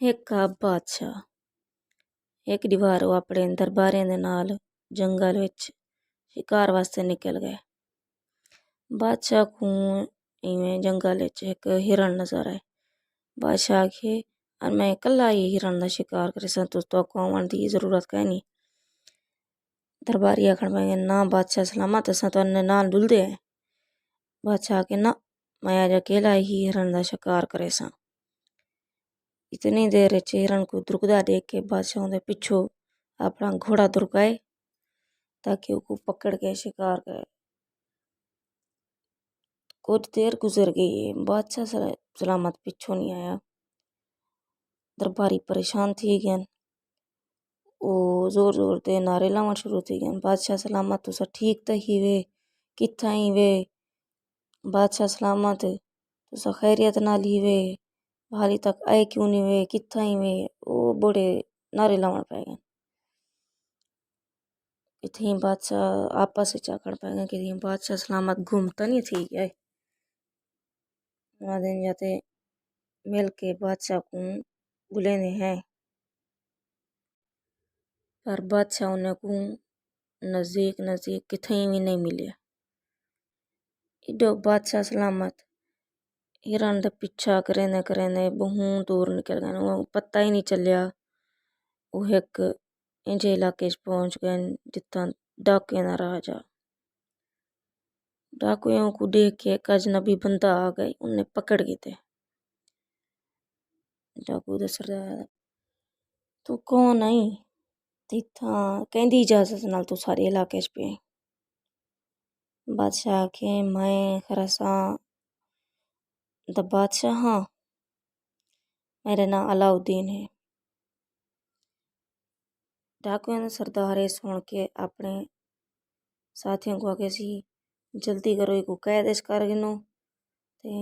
एक बादशाह एक दीवार वो अपने दरबारे दे नाल जंगल विच शिकार वास्ते निकल गए। बादशाह को इवें जंगल विच एक हिरण नजर आए। बादशाह आखे और मैं कला ही हिरण का शिकार करे सा तो आवन की जरूरत कै नहीं। दरबारी आखण पे ना बादशाह सलामत असा तो नाल डुलदे है। बादशाह आखे ना मैं आज अकेला ही हिरण का शिकार करे सा। इतनी देर हिरण को दुर्गदा देख के बादशाह उनके पिछू अपना घोड़ा दुर्गाए ताकि उसको पकड़ के शिकार करे। कुछ देर गुजर गई, बादशाह सलामत पिछू नहीं आया। दरबारी परेशान थी गया, वो जोर जोर ते नारे लावन शुरू थी गया। बादशाह सलामत तुसा ठीक तो ही वे, किथा ही वे, बादशाह सलामत तुसा खैरियत नाल ही वे, हाली तक आए क्यों नहीं वे, किथा ही वे। वो बड़े नारे लावन पै गए। इतनी बादशाह आपस में आखण पै गए कि बादशाह सलामत घूमता नहीं थी गया। दिन जाते मिल के बादशाह को बुलेने हैं, पर बादशाह उन्हें को नजदीक नजदीक किथे भी नहीं मिले। इडो बादशाह सलामत हिरण का पीछा करेंदे करेंदे बहुत दूर निकल गए। वो पता ही नहीं चलिया वो एक इंजे इलाके पहुंच गए जितना डाकुए ना राजा। डाकुओं को देख के एक अजनबी बंदा आ गई, उन्हें पकड़ गए थे। डाकू दस रहा तू कौन आई, तिथा कहती इजाजत नाल तू सारे इलाके पे। बादशाह के मैं खरसा द बादशाह हाँ, मेरा नाम अलाउद्दीन है। डाकुओं ने सरदार ये सुन के अपने साथियों को आगे सी जल्दी करो, इको कैद कर गिनो ते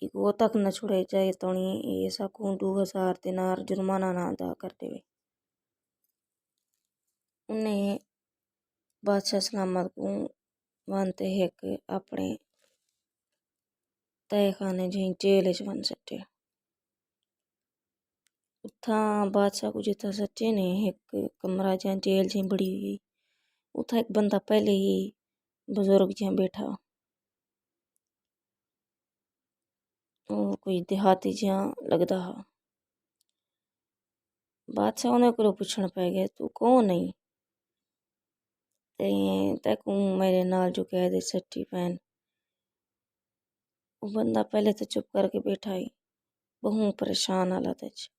इको तक न छुड़े जाए तोणी ऐसा को 2000 दिनार जुर्माना ना अदा कर देवे। उन्हें बादशाह सलामत को मानते है कि अपने तय खाने जी जेल च बन सटे। उथा बादशाह को जिथा सटे ने एक कमरा जहाँ जेल जी बड़ी हुई, उथा एक बंदा पहले ही बुजुर्ग जहाँ बैठा, वो कोई देहाती जहाँ लगदा हा। बादशाह उन्हें को पूछण पै गए तू कौन है, तैको मेरे नाल जो कह दे सट्टी पहन। वो बंदा पहले तो चुप करके बैठा ही, बहु परेशान हालत च।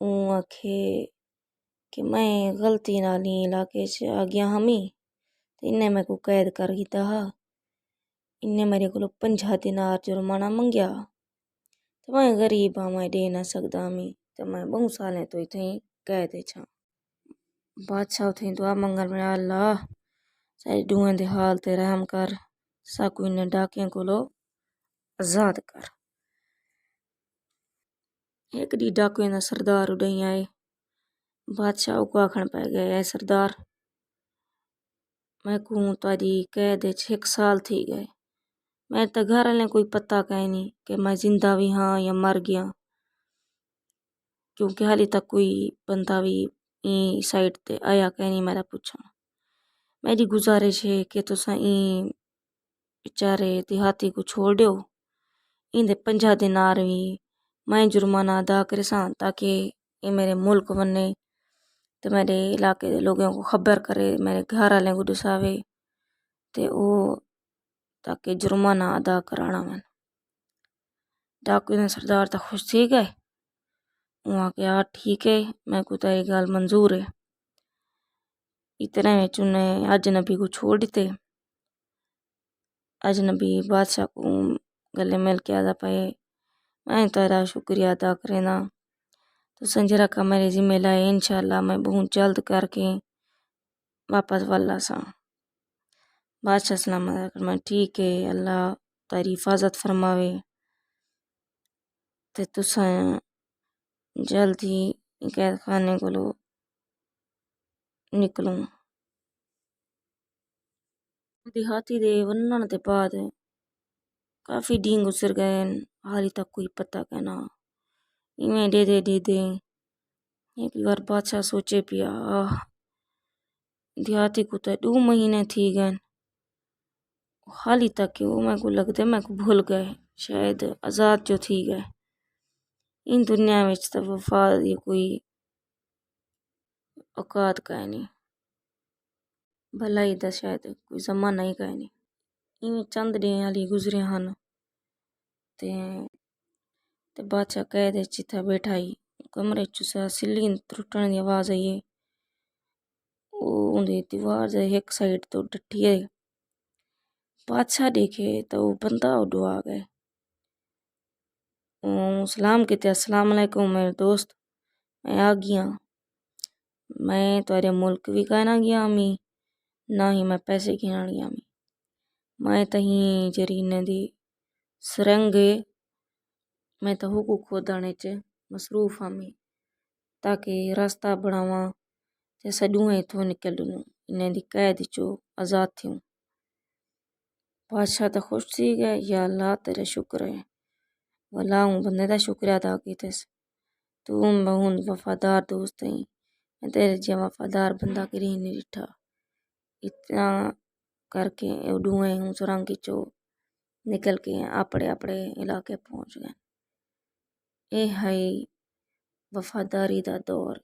आखे कि मैं गलती नाल ही इलाके च आ गया हमी ते इन्हें मेरे को कैद कर दिता हा। इन्हें मेरे को 50 दिनार जुर्माना मंगया तो मैं गरीब हाँ, मैं दे ना सकदा हमी तो मैं बहुत सालें तो इथे ही कैद छा। बादशाह थे दुआ मंगल में अल्लाह सारी दुआं दे हाल ते रहम कर, साकू इन्हें डाकियां को लो आजाद कर। एक दी डाकुएं दा सरदार उड़ई आए। बादशाह को आखण पै गए ऐ सरदार मैं को तारी कैद 1 साल थी गए, मैं तो घर वाले कोई पता कहीं नहीं कि मैं जिंदा भी हाँ या मर गया, क्योंकि हाली तक कोई बंदा भी ई साइड ते आया कहीं नहीं मेरा पूछा। मेरी गुजारिश है कि तुसा ई बेचारे देहाती को छोड़ दो, इंदे 50 दिनार भी मैं जुर्माना अदा करे सा ताकि ये मेरे मुल्क बने तो मेरे इलाके के लोगों को खबर करे, मेरे घर वाले को दसावे ते वो ताकि जुर्माना अदा कराना मन। डाकू ने सरदार तो खुश थी गए, वहाँ के यार ठीक है मैं को तेरी गाल मंजूर है। इतने में चुने अजनबी को छोड़ देते। अजनबी बादशाह को गले मिल के आदा पाए मैं तेरा शुक्रिया अदा करेना तो संजरा का मेरे जिम्मे लाए, इंशाल्लाह मैं बहुत जल्द करके वापस वाला सा। बादशाह सलामत मैं ठीक है, अल्लाह तेरी हिफाजत फरमावे ते तुसा जल्द ही कैद खाने को लो निकलूं। देहाती दे वन्नण दे बाद काफी दिन गुजर गए, हाली तक कोई पता कहना इवें दे दे। एक बार बादशाह सोचे पिया, देहाती को तो 2 महीने थी गए, हाली तक वो मैं को लगते मैं को भूल गए, शायद आज़ाद जो थी गए। इन दुनिया में तो वफा दी कोई औकात का नहीं, भलाई दा शायद कोई जमाना ही का नहीं। इवें चंद दिन हाली गुजरे हन ते बादशाह कह दे चिथा बैठा ही कमरे चुसा सिल्ली त्रुटन की आवाज आई है। उन्हें दीवार से एक साइड तो डटी है। बादशाह देखे तो वो बंदा उड़ो आ गए। सलाम किते, अस्सलाम वालेकुम मेरे दोस्त, मैं आ गया। मैं तुम्हारे मुल्क भी कहना गया मी, ना ही मैं पैसे गिना गया मी। मैं तही जरी नदी सुरंगे मैं तो हुकू खोदने च मसरूफ हमी, ताकि रास्ता बनावा ते सडूए थो निकलूं इन्हें दी कैद चो आज़ाद थूं। बादशाह तो खुश थी गए, या अल्लाह तेरे शुक्र है, वल्लाह हूँ बंदे दा शुक्रिया अदा कीतेस, तू बहुत वफादार दोस्त है, मैं तेरे जिया वफादार बंदा करी नहीं डिठा। इतना करके डूए हूँ सुरंग चो निकल के अपने अपने इलाके पहुँच गए। ए है वफादारी दा दौर।